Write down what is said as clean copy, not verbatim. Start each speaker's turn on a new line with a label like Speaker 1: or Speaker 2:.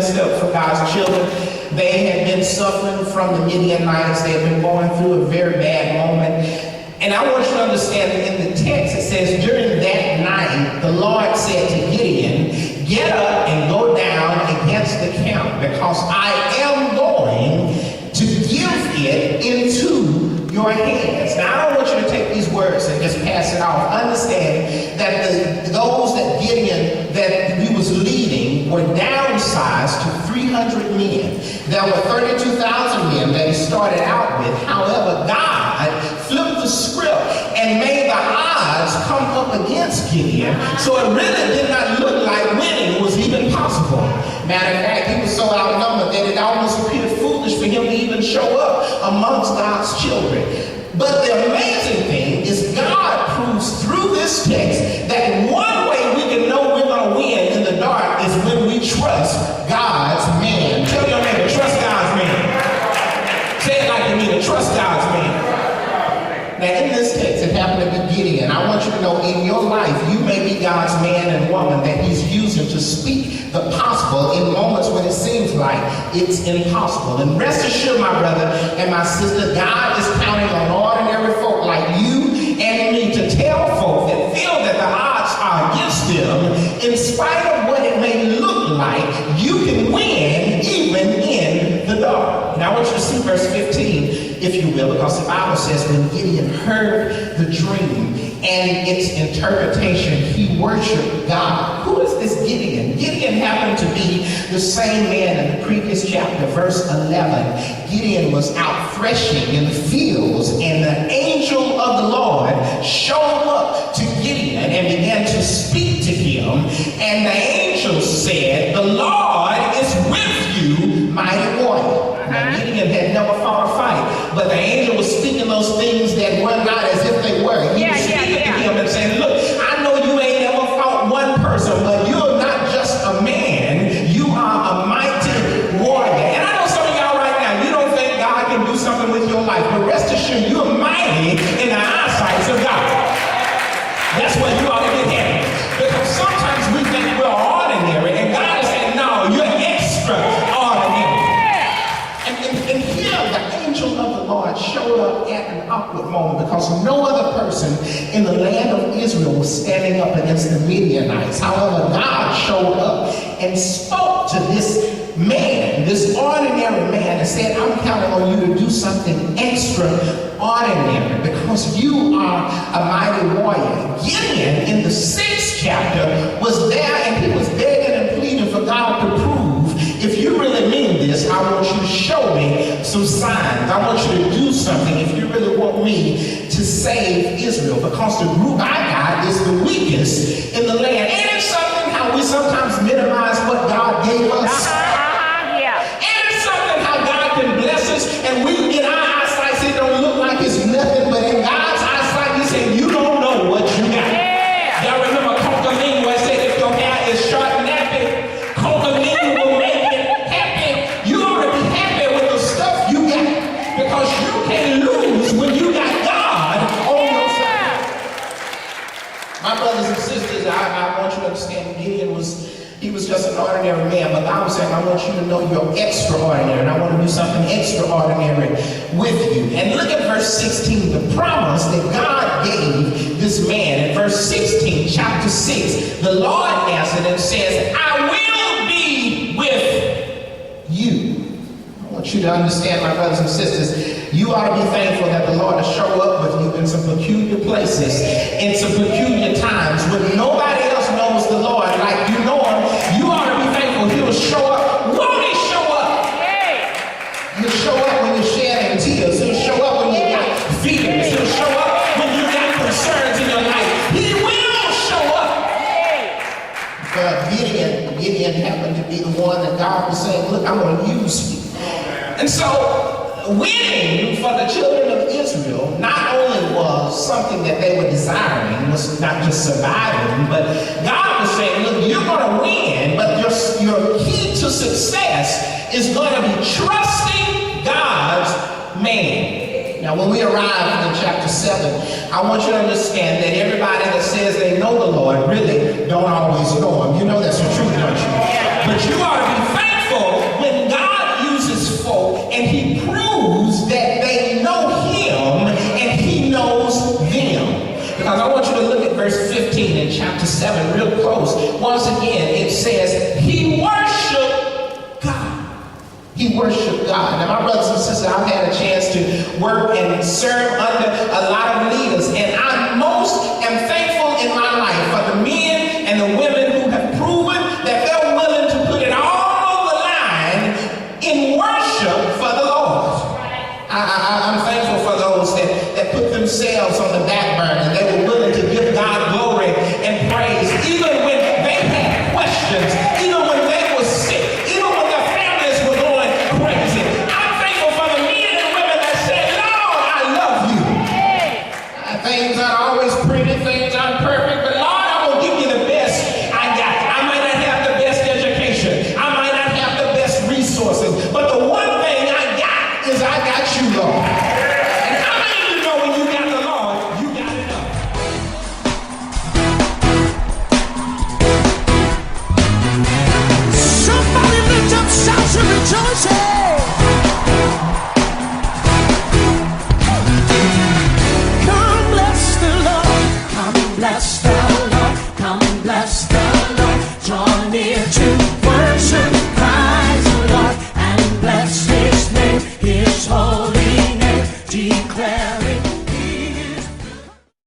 Speaker 1: midst of for God's children. They had been suffering from the Midianites. They had been going through a very bad moment. And I want you to understand that in the text it says, during that night, the Lord said to Gideon, get up and go down against the camp, because I am going to give it into your hands. Now, I don't want you to take these words and just pass it off. Understand that those that Gideon, that he was leading, were downsized to 300 men. There were 32,000 men that he started out with. However, God flipped the script and made the odds come up against Gideon. So it really did not look like winning was even possible. Matter of fact, he was so outnumbered that it almost appeared foolish for him to even show up amongst God's children. But the amazing thing is God proves through this text that one way we can know we're going to win in the dark is when we trust God's man. Tell your neighbor, trust God's man. Say it like you mean it, trust God's man. Now in this text, it happened to be Gideon. I want you to know in your life, you may be God's man and woman that he's using to speak the possible in moments when it seems like it's impossible. And rest assured, my brother and my sister, God is counting on ordinary folk like you and me to tell folk that feel that the odds are against them, in spite of what it may look like, you can win even in the dark. Now I want you to see verse 15, if you will, because the Bible says when Gideon heard the dream and its interpretation, he worshiped God. Who is this Gideon? Gideon happened to be the same man in the previous chapter, verse 11. Gideon was out threshing in the fields, and the angel of the Lord showed up to Gideon and began to speak to him. And the angel said, the Lord is with you, mighty warrior. Now, Gideon had never fought a fight, but the angel was speaking those things that were not as if they were. He was speaking to him and saying, look, I know you ain't ever fought one person, but you're not just a man, you are a mighty warrior. And I know some of y'all right now, you don't think God can do something with your life, but rest assured, you're mighty in the eyesight of God. That's what you ought to get happy. Because sometimes we think we're ordinary, and God is saying, no, you're extraordinary. And here, the angel of the Lord showed up at an awkward moment, because no other person in the land of Israel was standing up against the Midianites. However, God showed up and spoke to this man, this ordinary man, and said, I'm counting on you to do something extraordinary, because you are a mighty warrior. Gideon, in the 6th chapter, was there, and he was begging and pleading for God to prove, if you really mean this, I want you to show me some signs. I want you to do something if you really want me to save Israel, because the group I got is the weakest in the land. Ain't it something how we sometimes minimize what God gave us? Ain't it something how God can bless us, and we, in our eyesight, it don't look like it's nothing, but in God's eyesight, he said, you don't know what you got. Y'all remember Coca-Cola where it said, if your hair is short and nappy, Coca-Cola will make it happy. You ought to be happy with the stuff you got, because you can't lose when you got God on your side. My brothers and sisters, I want you to understand, Gideon was just an ordinary man, but God was saying, I want you to know you're extraordinary, and I want to do something extraordinary with you. And look at verse 16, the promise that God gave this man. In verse 16, chapter 6, the Lord answered and says, I will be with you. I want you to understand, my brothers and sisters, you ought to be thankful that the Lord will show up with you in some peculiar places, in some peculiar times, when nobody else knows the Lord like you know him. You ought to be thankful he'll show up. Won't he show up? He'll show up when you're shedding tears. He'll show up when you got feelings. He'll show up when you got concerns in your life. He will show up. But Gideon happened to be the one that God was saying, look, I'm going to use you. And so winning for the children of Israel not only was something that they were desiring, was not just surviving, but God was saying, look, you're going to win, but your key to success is going to be trusting God's man. Now, when we arrive in chapter 7, I want you to understand that everybody that says they know the Lord really don't always know him. You know that's the truth, don't you? But you ought to be thankful in chapter 7, real close. Once again, it says, he worshiped God. He worshiped God. Now, my brothers and sisters, I've had a chance to work and serve under a lot of leaders, and I most am thankful in my life for the men and the women who have proven that they're willing to put it all on the line in worship for the Lord. I'm thankful for those that put themselves on the back burner. They were willing to give God glory and praise, even when they had questions, even when they were sick, even when their families were going crazy. I'm thankful for the men and women that said, Lord, I love you. Things aren't always pretty, things aren't perfect, but Lord, I will give you the best I got. I might not have the best education. I might not have the best resources, but the one thing I got is I got you, Lord. And how many of you know when you got the Lord, you got enough?
Speaker 2: Somebody lift up shouts and rejoicing. Come bless the Lord. Come bless the Lord. Come bless the Lord. Draw near to worship Christ the Lord and bless his name, his holy name, declaring